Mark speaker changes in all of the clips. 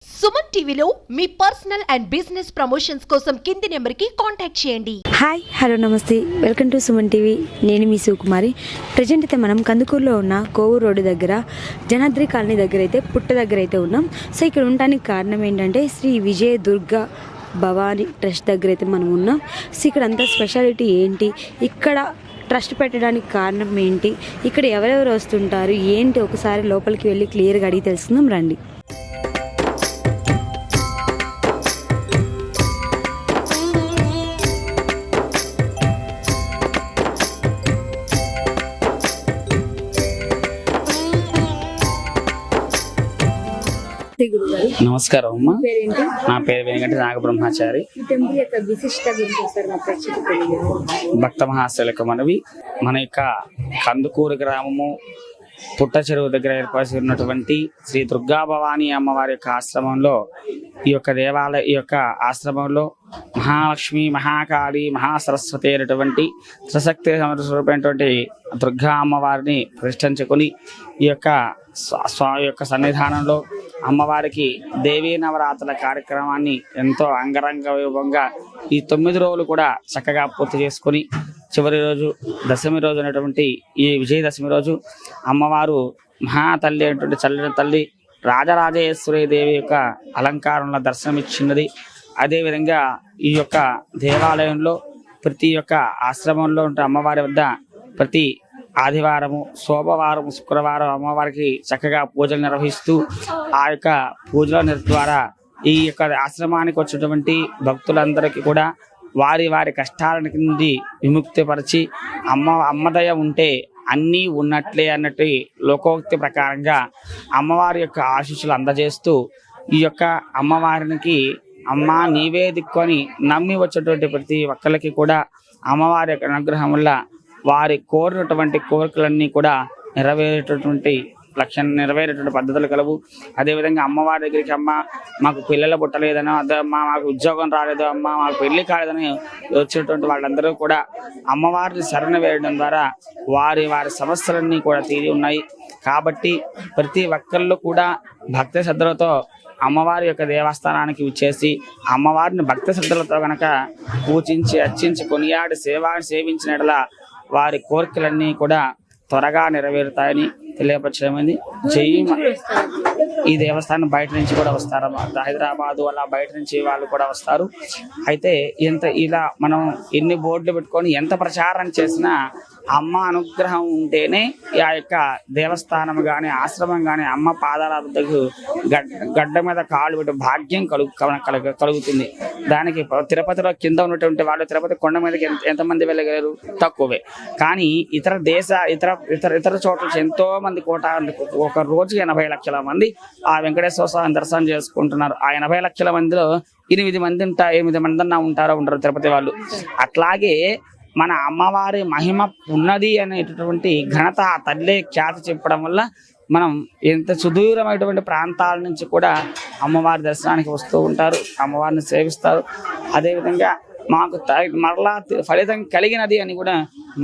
Speaker 1: సుమన్ టీవీలో మీ personal and business promotions కోసం కింది నెంబర్కి కాంటాక్ట్ చేయండి.
Speaker 2: హాయ్ హలో నమస్తే, వెల్కమ్ టు సుమన్ టీవీ. నేను మీ సుకుమారి. ప్రజెంట్ అయితే మనం కందుకూరులో ఉన్న కోవూరు రోడ్డు దగ్గర జనాద్రి కాలనీ దగ్గర అయితే పుట్ట దగ్గర అయితే ఉన్నాం. సో ఇక్కడ ఉండడానికి కారణం ఏంటంటే శ్రీ విజయ దుర్గా భవానీ ట్రస్ట్ దగ్గర అయితే మనం ఉన్నాం. సో ఇక్కడ అంతా స్పెషాలిటీ ఏంటి, ఇక్కడ ట్రస్ట్ పెట్టడానికి కారణం ఏంటి, ఇక్కడ ఎవరెవరు వస్తుంటారు ఏంటి, ఒకసారి లోపలికి వెళ్ళి క్లియర్గా అడిగి తెలుసుకుందాం రండి.
Speaker 3: నమస్కారం అమ్మ, నా పేరు వెంకట నాగబ్రహ్మచారి. భక్త మహాశయులకు మనవి, మన యొక్క కందుకూరు గ్రామము పుట్ట చెరువు దగ్గర ఏర్పరిచినటువంటి శ్రీ దుర్గా భవానీ అమ్మవారి యొక్క ఆశ్రమంలో ఈ యొక్క ఆశ్రమంలో మహాలక్ష్మి, మహాకాళి, మహాసరస్వతి అయినటువంటి త్రిశక్తి స్వరూపమైనటువంటి దుర్గా అమ్మవారిని ప్రతిష్ఠించుకొని ఈ యొక్క సన్నిధానంలో అమ్మవారికి దేవీ నవరాత్రుల కార్యక్రమాన్ని ఎంతో అంగరంగ వైభవంగా ఈ 9 రోజులు కూడా చక్కగా పూర్తి చేసుకొని చివరి రోజు దశమి రోజు అనేటువంటి ఈ విజయదశమి రోజు అమ్మవారు మహాతల్లి అయినటువంటి చల్లని తల్లి రాజరాజేశ్వరి దేవి యొక్క అలంకారంలో దర్శనమిచ్చినది. అదేవిధంగా ఈ యొక్క దేవాలయంలో ప్రతి ఒక్క ఆశ్రమంలో ఉంటే అమ్మవారి వద్ద ప్రతి ఆదివారము, సోమవారం, శుక్రవారం అమ్మవారికి చక్కగా పూజలు నిర్వహిస్తూ ఆ యొక్క పూజల ద్వారా ఈ యొక్క ఆశ్రమానికి వచ్చినటువంటి భక్తులందరికీ కూడా వారి కష్టాల నుండి విముక్తిపరిచి అమ్మదయ ఉంటే అన్నీ ఉన్నట్లే అన్నట్టు లోకోక్తి ప్రకారంగా అమ్మవారి యొక్క ఆశీస్సులు అందజేస్తూ ఈ యొక్క అమ్మవారికి అమ్మ నీవే దిక్కుని నమ్మి వచ్చేటువంటి ప్రతి ఒక్కరికి కూడా అమ్మవారి యొక్క అనుగ్రహం వల్ల వారి కోరినటువంటి కోరికలన్నీ కూడా నెరవేరేటటువంటి పద్ధతులు కలవు. అదేవిధంగా అమ్మవారి దగ్గరికి అమ్మ మాకు పిల్లలు పుట్టలేదనో, అమ్మా మాకు ఉద్యోగం రాలేదు, అమ్మ మాకు పెళ్లి కాలేదని వచ్చేటువంటి వాళ్ళందరూ కూడా అమ్మవారిని శరణ వేయడం ద్వారా వారి సమస్యలన్నీ కూడా తీరి ఉన్నాయి. కాబట్టి ప్రతి ఒక్కళ్ళు కూడా భక్తి శ్రద్ధలతో అమ్మవారి యొక్క దేవస్థానానికి వచ్చేసి అమ్మవారిని భక్తి శ్రద్ధలతో కనుక పూజించి అర్చించి కొనియాడి సేవించినట్లా వారి కోరికలన్నీ కూడా త్వరగా నెరవేరుతాయని తెలియపరచడమైంది. ఈ దేవస్థానం బయట నుంచి కూడా వస్తారు, హైదరాబాదు అలా బయట నుంచి వాళ్ళు కూడా వస్తారు. అయితే ఇలా మనం ఎన్ని బోర్డులు పెట్టుకొని ఎంత ప్రచారం చేసినా అమ్మ అనుగ్రహం ఉంటేనే ఆ యొక్క దేవస్థానం కానీ ఆశ్రమం కానీ అమ్మ పాదాల వద్దకు గడ్డ మీద కాళ్ళు పెట్టి భాగ్యం కలుగుతుంది. దానికి తిరుపతిలో కింద ఉన్నటువంటి వాళ్ళు తిరుపతి కొండ మీదకి ఎంతమంది వెళ్ళగలరు? తక్కువే. కానీ ఇతర చోట్ల ఎంతో మంది ఒక రోజుకి 80 లక్షల మంది ఆ వెంకటేశ్వర స్వామిని దర్శనం చేసుకుంటున్నారు. ఆ 80 లక్షల మందిలో 8 మంది ఉండరు తిరుపతి వాళ్ళు. అట్లాగే మన అమ్మవారి మహిమ ఉన్నది అనేటటువంటి ఘనత ఆ తల్లి ఖ్యాతి చెప్పడం వల్ల మనం ఎంత సుదూరమైనటువంటి ప్రాంతాల నుంచి కూడా అమ్మవారి దర్శనానికి వస్తూ ఉంటారు, అమ్మవారిని సేవిస్తారు. అదేవిధంగా మరలా ఫలితం కలిగినది అని కూడా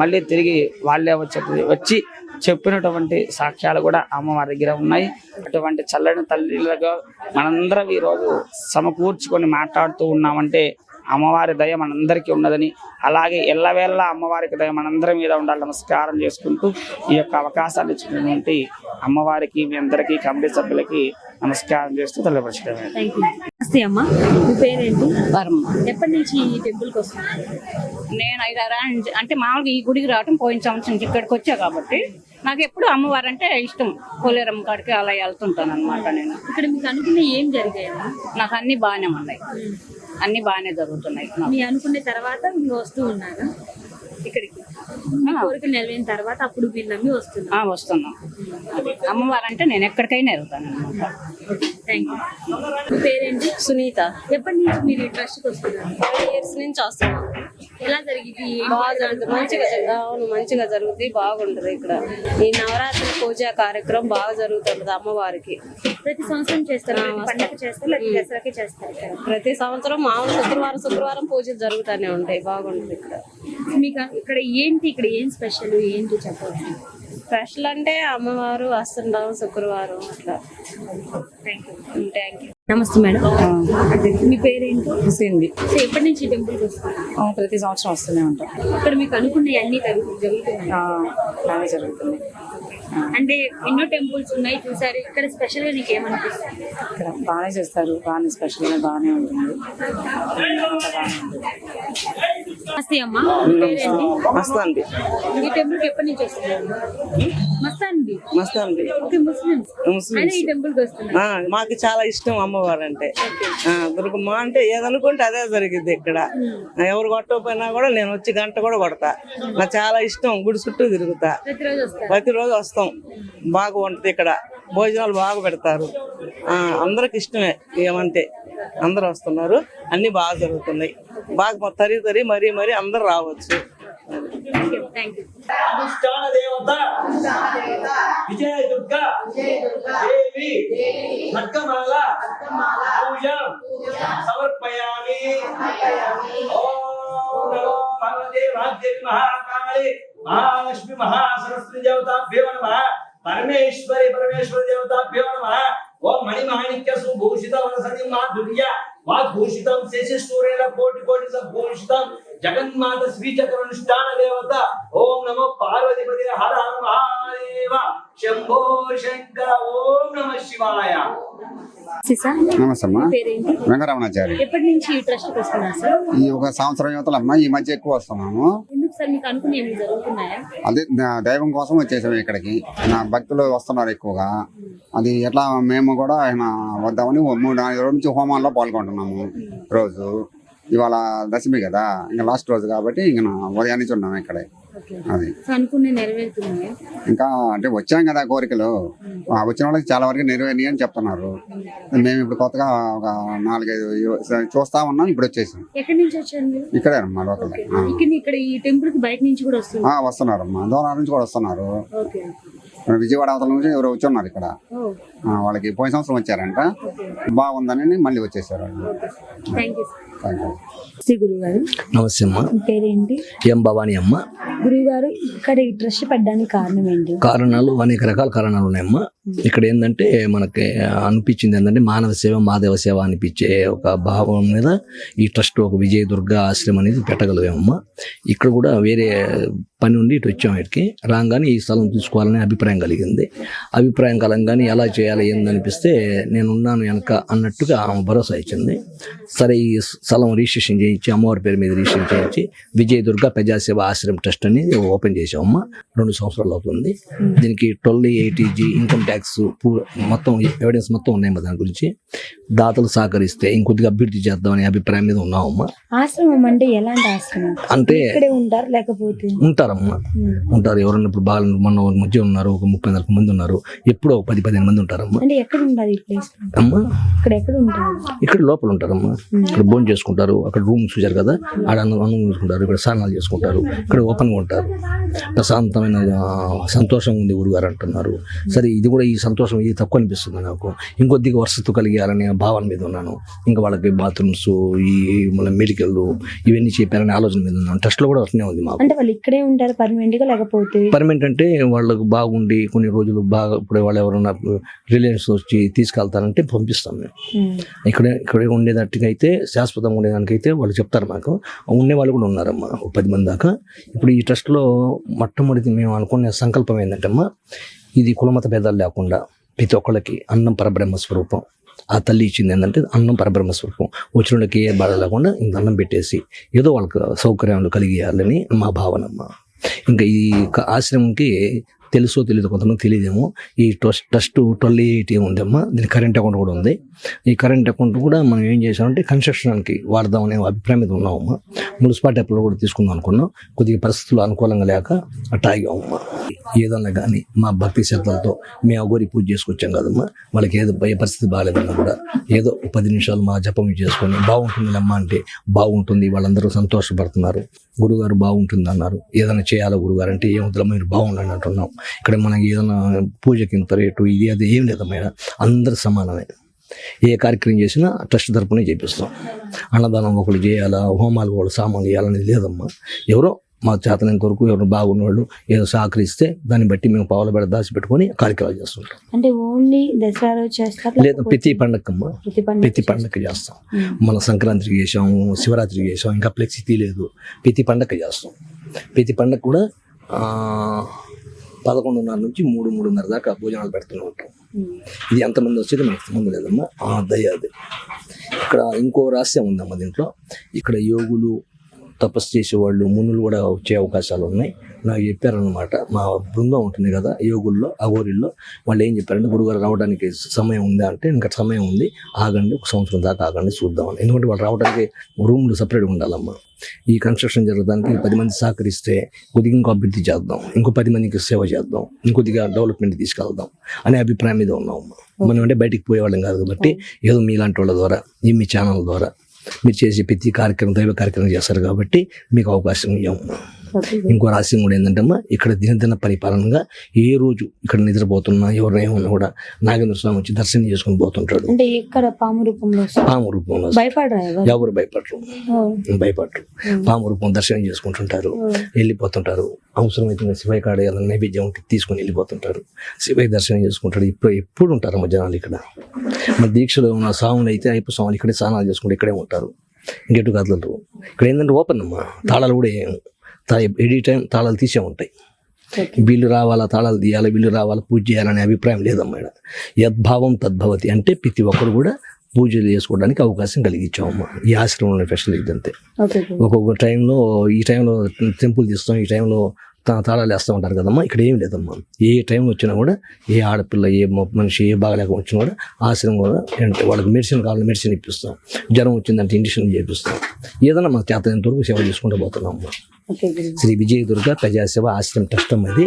Speaker 3: మళ్ళీ తిరిగి వాళ్ళే వచ్చి చెప్పినటువంటి సాక్ష్యాలు కూడా అమ్మవారి దగ్గర ఉన్నాయి. అటువంటి చల్లని తల్లిగా మనందరం ఈరోజు సమకూర్చుకొని మాట్లాడుతూ ఉన్నామంటే అమ్మవారి దయ మనందరికీ ఉన్నదని, అలాగే ఎల్లవేళ అమ్మవారికి దయ మనందరి మీద ఉండాలి. నమస్కారం చేసుకుంటూ ఈ యొక్క అవకాశాన్ని ఇచ్చినటువంటి అమ్మవారికి, మీ అందరికీ, కమిటీ సభ్యులకి నమస్కారం చేస్తూ తెలియపరచడమే.
Speaker 2: అమ్మా, మీ పేరేంటి?
Speaker 4: ఎప్పటి నుంచి ఈ టెంపుల్కి వస్తున్నారు? నేను 5 అంటే మామూలుగా ఈ గుడికి రావటం పోయిన సంవత్సరం నుంచి ఇక్కడికి వచ్చా కాబట్టి నాకు ఎప్పుడు అమ్మవారు అంటే ఇష్టం. పోలేరమ్మ కాడికి అలా వెళ్తుంటాను అనమాట. నేను ఇక్కడ మీకు అనుకున్న ఏం జరిగాయి? నాకు అన్ని బాగానే ఉన్నాయి, అన్ని బాగానే జరుగుతున్నాయి. మీ అనుకునే తర్వాత మీరు వస్తూ ఉన్నారా ఇక్కడికి? కోరికలు నెరవేరిన తర్వాత అప్పుడు మీరు నమ్మి వస్తున్నాం. అమ్మవారు అంటే నేను ఎక్కడికైనా వెళ్తాను అనమాట. Thank you. పేరేంటి?
Speaker 5: సునీత.
Speaker 4: ఎప్పటి నుంచి మీరు ఈ ట్రస్ట్కి వస్తున్నారు?
Speaker 5: 5 years నుంచి వస్తున్నాం.
Speaker 4: ఎలా జరిగింది?
Speaker 5: బాగా జరుగుతుంది, మంచిగా జరుగుతుంది, బాగుంటది. ఇక్కడ ఈ నవరాత్రి పూజ కార్యక్రమం బాగా జరుగుతుంటది అమ్మవారికి.
Speaker 4: ప్రతి సంవత్సరం చేస్తారు? పండగ చేస్తారు, దసరాకి చేస్తారు?
Speaker 5: ప్రతి సంవత్సరం మామూలు శుక్రవారం పూజలు జరుగుతూనే ఉంటాయి, బాగుంటది ఇక్కడ.
Speaker 4: మీకు ఇక్కడ ఏం స్పెషల్ ఏంటి చెప్పండి?
Speaker 5: స్పెషల్ అంటే అమ్మవారు వస్తుంటాం శుక్రవారం అట్లా.
Speaker 4: Thank you.
Speaker 2: నమస్తే మేడం, మీ పేరేంటి?
Speaker 6: హుసేన్ది.
Speaker 2: సో ఎప్పటి నుంచి టెంపుల్కి వస్తారు?
Speaker 6: ప్రతి సంవత్సరం వస్తూనే ఉంటాం.
Speaker 2: ఇక్కడ మీకు అనుకున్న అన్ని జరుగుతున్నాయి
Speaker 6: బాగా జరుగుతుంది.
Speaker 2: అంటే ఎన్నో టెంపుల్స్ ఉన్నాయి చూసారు, ఇక్కడ స్పెషల్ గా నీకు ఏమనిపిస్తుంది?
Speaker 6: ఇక్కడ బాగానే చేస్తారు, బాగానే స్పెషల్గా బాగానే ఉంటుంది. అంతా బాగానే ఉంటుంది.
Speaker 2: నమస్తే అమ్మా, మీ పేరేంటి?
Speaker 7: మస్తాన్బి.
Speaker 2: ఈ టెంపుల్ కి ఎప్పటి నుంచి వస్తున్నారు? మస్తాన్బి.
Speaker 7: మస్తాన్బి.
Speaker 2: ఓకే, ముస్లిమ్స్ అయినా ఈ టెంపుల్ కి వస్తున్నారు.
Speaker 7: మాకు చాలా ఇష్టం అమ్మవారు అంటే. దుర్గమ్మ అంటే ఏదనుకుంటే అదే జరిగింది ఇక్కడ. ఎవరు కొట్టకపోయినా కూడా నేను వచ్చి గంట కూడా కొడతా. నాకు చాలా ఇష్టం, గుడి చుట్టూ తిరుగుతా,
Speaker 2: ప్రతిరోజు వస్తారు.
Speaker 7: ప్రతిరోజు వస్తాం. బాగా ఉంటుంది ఇక్కడ, భోజనాలు బాగా పెడతారు. అందరికి ఇష్టమే, ఏమంటే అందరు వస్తున్నారు, అన్ని బాగా జరుగుతున్నాయి. బాగా తరి మరీ అందరు రావచ్చు.
Speaker 2: Thank you.
Speaker 8: అధిష్టాన దేవత విజయ దుర్గా దేవి ఖడ్గమాల పూజం సమర్పయామి. ఓం నమో భగవతే వాగ్దేవి మహాకాళి మహాలక్ష్మి మహాసరస్వతి దేవతాభ్యో నమః. పరమేశ్వరి దేవతాభ్యో నమః. ఓం మణిమాణిక్య సుభూషిత వరసతి మాధుర్య వాగ్భూషితం శేషసూర్యేణ కోటి సంభూషితం జగన్మాత శ్రీచక్రనుష్ఠాన దేవత. ఓం నమో పార్వతీపతి హర హర మహాదేవ శంభో శంకర. ఓం నమ శివాయ.
Speaker 9: నమస్తే అమ్మా,
Speaker 2: పేరేంటి?
Speaker 9: వెంకటరమణాచారి.
Speaker 2: ఎప్పటి నుంచి ఈ ట్రస్ట్ కి వస్తున్నారు సార్?
Speaker 9: ఈ ఒక సంవత్సరం యువతలమ్మా, ఈ మధ్య ఎక్కువ వస్తున్నాము.
Speaker 2: ఎందుకు సార్, మీకు అనుకుని ఏమి జరుగుతున్నాయా?
Speaker 9: అదే దైవం కోసం వచ్చేసాము ఇక్కడికి. నా భక్తులు వస్తున్నారు ఎక్కువగా. అది ఎట్లా మేము కూడా ఆయన వద్దామని 3-4 రోజుల నుంచి హోమాల్లో పాల్గొంటున్నాము రోజు. ఇవాళ దశమి కదా, ఇంకా లాస్ట్ రోజు కాబట్టి ఇంకా ఉదయం నుంచి ఉన్నాము ఇక్కడే. అది
Speaker 2: అనుకునే నెరవేరుతున్నాయా?
Speaker 9: ఇంకా అంటే వచ్చాం కదా కోరికలు, వచ్చిన వాళ్ళకి చాలా వరకు నెరవేరినాయి అని చెప్తున్నారు. మేము ఇప్పుడు కొత్తగా ఒక 4-5 చూస్తా ఉన్నాం, ఇప్పుడు వచ్చేసాం.
Speaker 2: ఎక్కడి నుంచి వచ్చారు మీరు?
Speaker 9: ఇక్కడే అమ్మా, లోకల్.
Speaker 2: ఇక్కడ ఈ టెంపుల్ కి బయట నుంచి కూడా వస్తున్నారు?
Speaker 9: వస్తున్నారమ్మా, దూరం నుంచి కూడా వస్తున్నారు.
Speaker 2: ఓకే.
Speaker 9: విజయవాడ అవతల నుంచి ఎవరు వచ్చి ఉన్నారు ఇక్కడ. వాళ్ళకి పోయిన సంవత్సరం వచ్చారంట, బాగుందని మళ్ళీ వచ్చేసారు వాళ్ళు.
Speaker 2: Thank you.
Speaker 9: Thank you.
Speaker 2: గురువు గారు
Speaker 10: నమస్తే అమ్మ,
Speaker 2: పేరేంటి?
Speaker 10: ఎం భవానీ అమ్మ.
Speaker 2: గురువు గారు, ఇక్కడ ఈ ట్రస్ట్ పెట్టడానికి కారణం ఏంటి?
Speaker 10: కారణాలు అనేక రకాల కారణాలు ఉన్నాయమ్మా. ఇక్కడ ఏంటంటే మనకి అనిపించింది ఏంటంటే మానవ సేవ మాధవ సేవ అనిపించే ఒక భావం మీద ఈ ట్రస్ట్ ఒక విజయ దుర్గా ఆశ్రమం అనేది పెట్టగలిగామమ్మా. ఇక్కడ కూడా వేరే పని ఉండి ఇటు వచ్చాము. ఇక్కడికి రాగానే ఈ స్థలం తీసుకోవాలనే అభిప్రాయం కలిగింది. అభిప్రాయం కలంగానే ఎలా చేయాలి ఏందనిపిస్తే నేనున్నాను వెనక అన్నట్టుగా ఆమె భరోసా ఇచ్చింది. సరే, ఈ స్థలం రిజిస్ట్రేషన్ చేయించి అమ్మవారి పేరు మీద రిజిస్ట్రేషన్ చేయించి విజయ దుర్గా ప్రజాసేవ ఆశ్రమం ట్రస్ట్ అనేది ఓపెన్ చేసామమ్మా. 2 సంవత్సరాలు అవుతుంది. దీనికి 1280G ఇన్కమ్ ట్యాక్స్ మొత్తం ఎవిడెన్స్ మొత్తం ఉన్నాయమ్మా. దాని గురించి దాతలు సహకరిస్తే ఇంకొద్దిగా అభివృద్ధి చేద్దామనే అభిప్రాయం మీద ఉన్నామమ్మా.
Speaker 2: ఆశ్రమం అంటే ఎలాంటి ఆశ్రమం?
Speaker 10: అంటే
Speaker 2: ఇక్కడే ఉంటారు లేకపోతే?
Speaker 10: ఉంటారమ్మా, ఉంటారు. ఎవరన్నా ఇప్పుడు బాగా మన మధ్య ఉన్నారు, ఒక 30-40 మంది ఉన్నారు. ఎప్పుడో 10-15 మంది ఉంటారమ్మా.
Speaker 2: అంటే ఎక్కడ ఉండాలి ఈ ప్లేస్?
Speaker 10: అమ్మా,
Speaker 2: ఇక్కడ ఎక్కడ ఉంటారు?
Speaker 10: ఇక్కడ లోపల ఉంటారమ్మా. ఇక్కడ భోజనం చేసుకుంటారు, అక్కడ రూమ్ చూసారు కదా, ఆడ అన్నం చేసుకుంటారు, ఇక్కడ స్నానాలు చేసుకుంటారు, ఇక్కడ ఓపెన్గా ఉంటారు. ప్రశాంతమైన సంతోషం ఉంది గురుగారు అంటున్నారు. సరే, ఇది కూడా ఈ సంతోషం ఇది తక్కువ అనిపిస్తుంది నాకు. ఇంకొద్దిగా వసతి కలిగాలనే భావన మీద ఉన్నాను. ఇంకా వాళ్ళకి బాత్రూమ్స్, ఈ మన మెడికల్ ఇవన్నీ చెప్పారనే ఆలోచన మీద ఉన్నాను. ట్రస్ట్లో కూడా వస్తూనే ఉంది మాకు.
Speaker 2: అంటే వాళ్ళు ఇక్కడే ఉంటారు పర్మనెంట్ గా లేకపోతే?
Speaker 10: పర్మనెంట్ అంటే వాళ్ళకు బాగుండి కొన్ని రోజులు బాగా ఇప్పుడు వాళ్ళు ఎవరైనా రిలేషన్స్ వచ్చి తీసుకెళ్తారంటే పంపిస్తాం మేము. ఇక్కడే ఉండేటట్టుగా అయితే శాశ్వతంగా ఉండేదానికైతే వాళ్ళు చెప్తారు మాకు. ఉండే వాళ్ళు కూడా ఉన్నారమ్మా, 10 మంది దాకా. ఇప్పుడు ఈ ట్రస్ట్లో మొట్టమొదటి మేము అనుకునే సంకల్పం ఏంటంటే అమ్మా, ఇది కులమత భేదాలు లేకుండా ప్రతి ఒక్కళ్ళకి అన్నం పరబ్రహ్మ స్వరూపం. ఆ తల్లి ఇచ్చింది ఏంటంటే అన్నం పరబ్రహ్మ స్వరూపం. వచ్చిన వాళ్ళకి ఏ బాధ లేకుండా ఇంక అన్నం పెట్టేసి ఏదో వాళ్ళకి సౌకర్యాలు కలిగేయాలని మా భావనమ్మ. ఇంకా ఈ ఆశ్రమంకి తెలుసో తెలియదు, కొంతమంది తెలియదేమో, ఈ ట్రస్ట్ 1280 ఉందమ్మా. దీని కరెంట్ అకౌంట్ కూడా ఉంది. ఈ కరెంట్ అకౌంట్ కూడా మనం ఏం చేసామంటే కన్స్ట్రక్షన్కి వాడదామనే అభిప్రాయం మీద ఉన్నామమ్మా. మున్సిపాలిటీ అప్లో కూడా తీసుకుందాం అనుకున్నాం. కొద్దిగా పరిస్థితులు అనుకూలంగా లేక అట్లా ఆగామమ్మా. ఏదన్నా కానీ మా భక్తి శ్రద్ధలతో మేము అగోరి పూజ చేసుకొచ్చాం కదమ్మా. వాళ్ళకి ఏదో ఏ పరిస్థితి బాగాలేదన్నా కూడా ఏదో 10 నిమిషాలు మా జపం చేసుకొని బాగుంటుంది అమ్మా అంటే బాగుంటుంది. వాళ్ళందరూ సంతోషపడుతున్నారు. గురుగారు బాగుంటుంది అన్నారు. ఏదైనా చేయాలో గురుగారు అంటే ఏముద్దులో మీరు బాగుండండి అంటున్నాం. ఇక్కడ మనకి ఏదైనా పూజకి ఇంత రేటు ఇది అది ఏం లేదమ్మా. అందరు సమానమే. ఏ కార్యక్రమం చేసినా ట్రస్ట్ తరపునే చేపిస్తాం. అన్నదానం ఒకళ్ళు చేయాలా, హోమాలు ఒకళ్ళు సామాన్లు చేయాలనేది లేదమ్మా. ఎవరో మా చేతనంత వరకు ఎవరు బాగున్నవాళ్ళు ఏదో సహకరిస్తే దాన్ని బట్టి మేము పావుల బెడ దాచి పెట్టుకొని కార్యక్రమాలు చేస్తుంటాం.
Speaker 2: అంటే ఓన్లీ దసరా రోజు చేస్తారు
Speaker 10: లేదా ప్రతి పండగమ్మా, ప్రతి పండగ చేస్తాం. మన సంక్రాంతికి చేసాం, శివరాత్రికి చేసాం, ఇంకా ఫ్లెక్సీ తీయలేదు. ప్రతి పండగ చేస్తాం. ప్రతి పండగ కూడా 11:30 నుంచి 3:30 దాకా భోజనాలు పెడుతూనే ఉంటాం. ఇది ఎంతమంది వచ్చేది మనకు సంబంధం లేదమ్మా, దయ అది. ఇక్కడ ఇంకో రహస్యం ఉందమ్మా దీంట్లో. ఇక్కడ యోగులు, తపస్సు చేసేవాళ్ళు, మునులు కూడా వచ్చే అవకాశాలు ఉన్నాయి. నాకు చెప్పారనమాట, మా బృందం ఉంటుంది కదా యోగుల్లో, అఘోరీల్లో, వాళ్ళు ఏం చెప్పారంటే గురుగారు రావడానికి సమయం ఉందా అంటే ఇంకా సమయం ఉంది, ఆగండి, 1 సంవత్సరం దాకా ఆగండి చూద్దామని. ఎందుకంటే వాళ్ళు రావడానికి రూమ్లు సపరేట్గా ఉండాలమ్మా. ఈ కన్స్ట్రక్షన్ జరగడానికి 10 మంది సహకరిస్తే కొద్దిగా ఇంకో అభివృద్ధి చేద్దాం, ఇంకో 10 మందికి సేవ చేద్దాం, ఇంకొద్దిగా డెవలప్మెంట్ తీసుకెళ్దాం అనే అభిప్రాయం మీద ఉన్నామమ్మా. మనం అంటే బయటికి పోయేవాళ్ళం కాదు కాబట్టి ఏదో మీలాంటి వాళ్ళ ద్వారా, మీ ఛానల్ ద్వారా మీరు చేసే ప్రతి కార్యక్రమం దైవ కార్యక్రమం చేస్తారు కాబట్టి మీకు అవకాశం ఇవ్వము. ఇంకో రహస్యం కూడా ఏంటంటే ఇక్కడ దినదిన పరిపాలనగా ఏ రోజు ఇక్కడ నిద్రపోతున్నా ఎవరైనా కూడా నాగేంద్ర స్వామి వచ్చి దర్శనం చేసుకుని పోతుంటాడు.
Speaker 2: అంటే ఇక్కడ పాము రూపంలో
Speaker 10: ఎవరు భయపడరు. పాము రూపం దర్శనం చేసుకుంటుంటారు, వెళ్ళిపోతుంటారు. అవసరమైతే శివయ్య కాడ ఏదైనా నైవేద్యం ఉంటే తీసుకుని వెళ్ళిపోతుంటారు. శివయ్య దర్శనం చేసుకుంటాడు. ఎప్పుడు ఉంటారు మా జనాలు ఇక్కడ. మన దీక్షలో ఉన్న స్వాములు అయితే అయ్యప్ప స్వాములు ఇక్కడే స్నానాలు చేసుకుంటే ఇక్కడే ఉంటారు, ఇంకెటు కదలరు. ఇక్కడ ఏంటంటే ఓపెన్ అమ్మా, తాళాలు కూడా ఎనీ టైం తాళాలు తీసే ఉంటాయి. వీళ్ళు రావాలా తాళాలు తీయాలి, వీళ్ళు రావాలా పూజ చేయాలనే అభిప్రాయం లేదమ్మా. యద్భావం తద్భవతి అంటే ప్రతి ఒక్కరు కూడా పూజలు చేసుకోవడానికి అవకాశం కలిగించామమ్మా. ఈ ఆశ్రమంలో ఫెసిలిటీ అంతే. ఒక్కొక్క టైంలో ఈ టైంలో టెంపుల్ తీస్తాం, ఈ టైంలో తాళాలు వేస్తూ ఉంటారు కదమ్మా. ఇక్కడ ఏం లేదమ్మా. ఏ టైం వచ్చినా కూడా, ఏ ఆడపిల్ల, ఏ మనిషి, ఏ బాగలేక వచ్చినా కూడా ఆశ్రమం కూడా అంటే వాళ్ళకి మెడిసిన్ కావాలని మెడిసిన్ ఇప్పిస్తాం, జ్వరం వచ్చిందంటే ఇంజక్షన్ చేపిస్తాం. ఏదైనా మా చేతనంత వరకు సేవ చేసుకుంటూ పోతున్నామమ్మా. శ్రీ విజయదుర్గ ప్రజాసేవ ఆశ్రమం ట్రస్ట్ అమ్మది.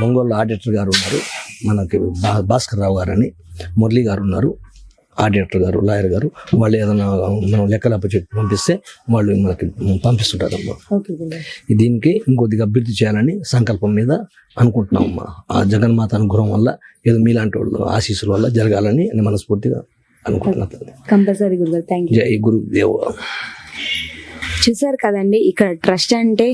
Speaker 10: ఒంగోలు ఆడిటర్ గారు ఉన్నారు, మనకి భాస్కర్ రావు గారు అని, మురళి గారు ఉన్నారు, ఆడిటర్ గారు, లాయర్ గారు. వాళ్ళు ఏదైనా మనం లెక్కలప్ప చెప్పి పంపిస్తే వాళ్ళు మనకి పంపిస్తుంటారమ్మా. దీనికి ఇంకొద్దిగా అభివృద్ధి చేయాలని సంకల్పం మీద అనుకుంటున్నామమ్మా. ఆ జగన్మాత అనుగ్రహం వల్ల ఏదో మీలాంటి వాళ్ళు ఆశీస్సుల వల్ల జరగాలని నేను మనస్ఫూర్తిగా అనుకుంటున్నాను. జై గురుదేవ.
Speaker 2: చూసారు కదండి, ఇక్కడ ట్రస్ట్ అంటే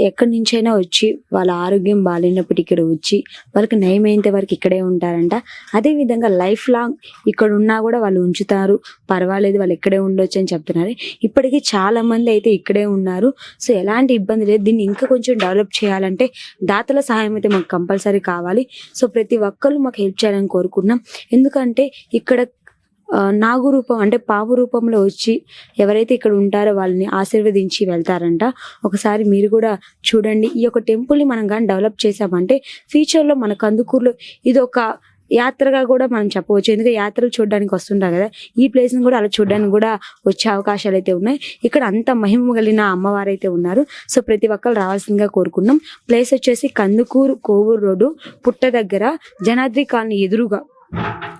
Speaker 2: ఎక్కడి నుంచైనా వచ్చి వాళ్ళ ఆరోగ్యం బాగాలేనప్పుడు ఇక్కడ వచ్చి వాళ్ళకి నయమైనంత వరకు ఇక్కడే ఉంటారంట. అదేవిధంగా లైఫ్ లాంగ్ ఇక్కడ ఉన్నా కూడా వాళ్ళు ఉంచుతారు, పర్వాలేదు, వాళ్ళు ఇక్కడే ఉండొచ్చు అని చెప్తున్నారు. ఇప్పటికీ చాలా మంది అయితే ఇక్కడే ఉన్నారు. సో ఎలాంటి ఇబ్బంది లేదు. దీన్ని ఇంకా కొంచెం డెవలప్ చేయాలంటే దాతల సహాయం అయితే మాకు కంపల్సరీ కావాలి. సో ప్రతి ఒక్కరు మాకు హెల్ప్ చేయాలని కోరుకుంటున్నాం. ఎందుకంటే ఇక్కడ నాగు రూపం అంటే పాము రూపంలో వచ్చి ఎవరైతే ఇక్కడ ఉంటారో వాళ్ళని ఆశీర్వదించి వెళ్తారంట. ఒకసారి మీరు కూడా చూడండి. ఈ యొక్క టెంపుల్ని మనం కానీ డెవలప్ చేసామంటే ఫ్యూచర్లో మన కందుకూరులో ఇది ఒక యాత్రగా కూడా మనం చెప్పవచ్చు. ఎందుకంటే యాత్రలు చూడడానికి వస్తుంటారు కదా, ఈ ప్లేస్ని కూడా అలా చూడడానికి కూడా వచ్చే అవకాశాలు అయితే ఉన్నాయి. ఇక్కడ అంత మహిమ కలిగిన అమ్మవారు అయితే ఉన్నారు. సో ప్రతి ఒక్కరు రావాల్సిందిగా కోరుకున్నాం. ప్లేస్ వచ్చేసి కందుకూరు కోవూరు రోడ్డు పుట్ట దగ్గర జనాద్రి కాలనీ ఎదురుగా,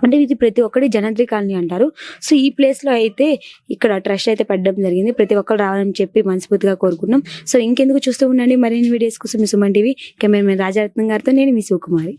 Speaker 2: అంటే ఇది ప్రతి ఒక్కటి జనాద్రి కాలనీ అంటారు. సో ఈ ప్లేస్లో అయితే ఇక్కడ ట్రస్ట్ అయితే పెట్టడం జరిగింది. ప్రతి ఒక్కరు రావాలని చెప్పి మనస్ఫూర్తిగా కోరుకున్నాం. సో ఇంకెందుకు చూస్తూ ఉండండి మరిన్ని వీడియోస్ కోసం మీ సుమన్ టీవీ. కెమెరామెన్ రాజారత్నం గారితో నేను మీ సుకుమారి.